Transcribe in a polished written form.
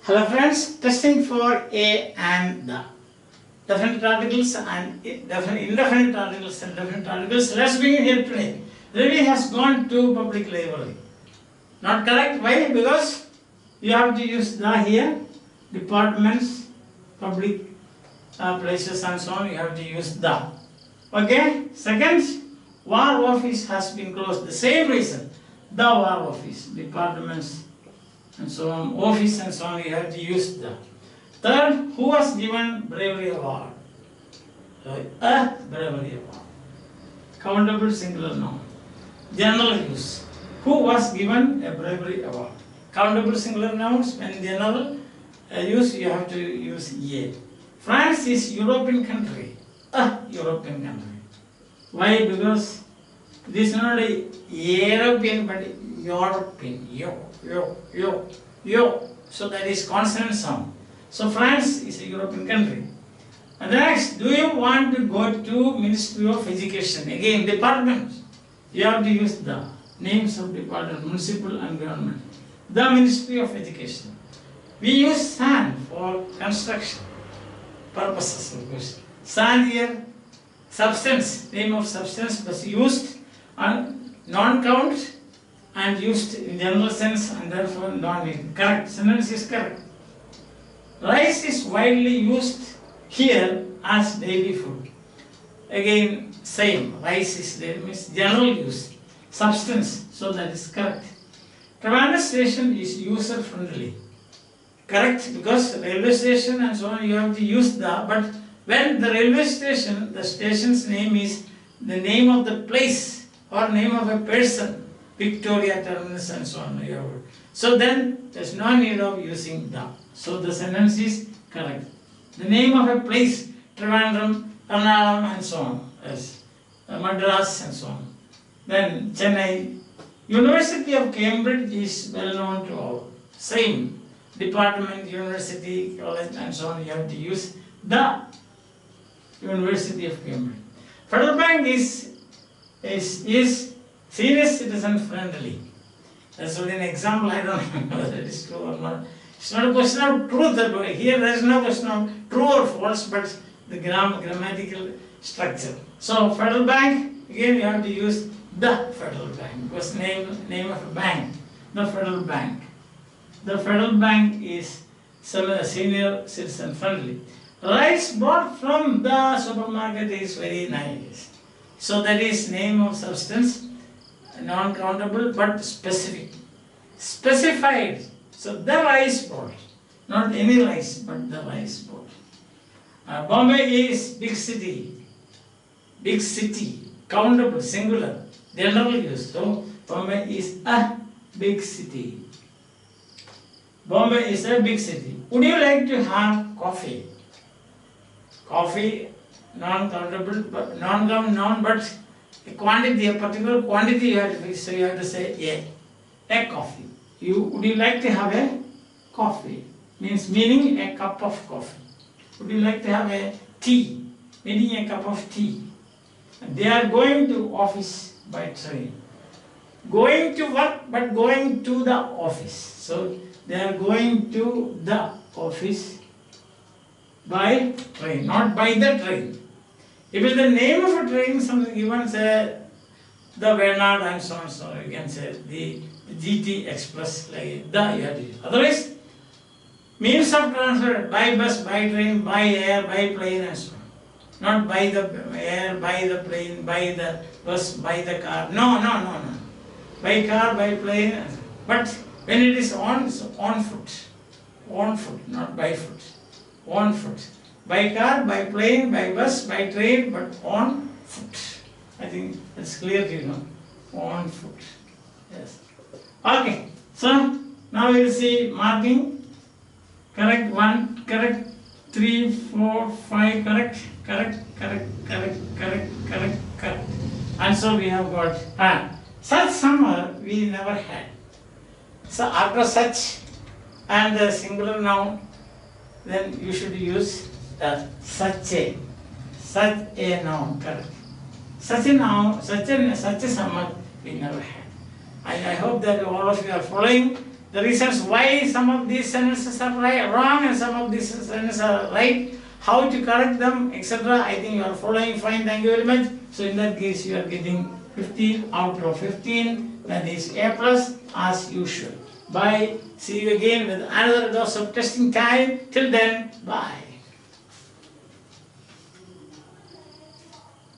Hello friends, testing for A and the definite articles and indefinite articles and definite articles. Let's begin here today. Ravi has gone to public library. Not correct. Why? Because you have to use the here. Departments, public places and so on. You have to use the. Okay. Second, war office has been closed. The same reason. The war office, departments and so on, office and so on, you have to use the. Third, who was given bravery award? A bravery award. Countable singular noun. General use. Who was given a bravery award? Countable singular nouns, when general use, you have to use a. France is European country. A European country. Why? Because this is not a European but European. Yo. So that is consonant sound. So France is a European country. And next, do you want to go to Ministry of Education? Again, department. You have to use the names of department, municipal and government. The Ministry of Education. We use sand for construction purposes, of course. Sand here, substance, name of substance was used on non-count and used in general sense and therefore non-meaning. Correct. Sentence is correct. Rice is widely used here as daily food. Again, same. Rice is there means general use. Substance. So that is correct. Trivandrum station is user friendly. Correct, because railway station and so on you have to use the, but when the railway station, the station's name is the name of the place or name of a person, Victoria Terminus and so on. So then there's no need of using the. So the sentence is correct. The name of a place, Trivandrum, Ernakulam and so on. Yes. Madras and so on. Then Chennai. University of Cambridge is well known to all. Same. Department, university, college and so on. You have to use the University of Cambridge. Federal Bank is senior citizen friendly. That's only an example. I don't know whether it is true or not. It's not a question of truth. Here there is no question of true or false, but the grammatical structure. So Federal Bank, again you have to use the Federal Bank because name of a bank, the Federal Bank. The Federal Bank is senior citizen friendly. Rice bought from the supermarket is very nice. So that is name of substance, non-countable but specific. Specified. So the rice bought. Not any rice, but the rice bought. Bombay is big city. Big city. Countable, singular. General use. So Bombay is a big city. Bombay is a big city. Would you like to have coffee? Coffee, non-countable, but non but a quantity, a particular quantity you have to fix. So you have to say a coffee. Would you like to have a coffee? Meaning a cup of coffee. Would you like to have a tea? Meaning a cup of tea. They are going to office by train. Going to work, but going to the office. So they are going to the office by train, not by the train. If it is the name of a train, something given, say the Bernard and so on, so you can say the GT Express, like the you have to use. Otherwise, means of transfer by bus, by train, by air, by plane and so on. Not by the air, by the plane, by the bus, by the car. No. By car, by plane. But when it is on, so on foot. On foot, not by foot. On foot. By car, by plane, by bus, by train, but on foot. I think that's clear to you know. On foot. Yes. Okay. So now we will see marking. Correct 1, correct 3, 4, 5, correct. And so we have got such summer we never had. So after such and the singular noun, then you should use such a noun, correct. Such a noun, such a summer we never had. I hope that all of you are following the reasons why some of these sentences are wrong and some of these sentences are right, how to correct them, etc. I think you are following fine. Thank you very much. So in that case, you are getting 15 out of 15. That is A plus as usual. Bye. See you again with another dose of testing time. Till then, bye.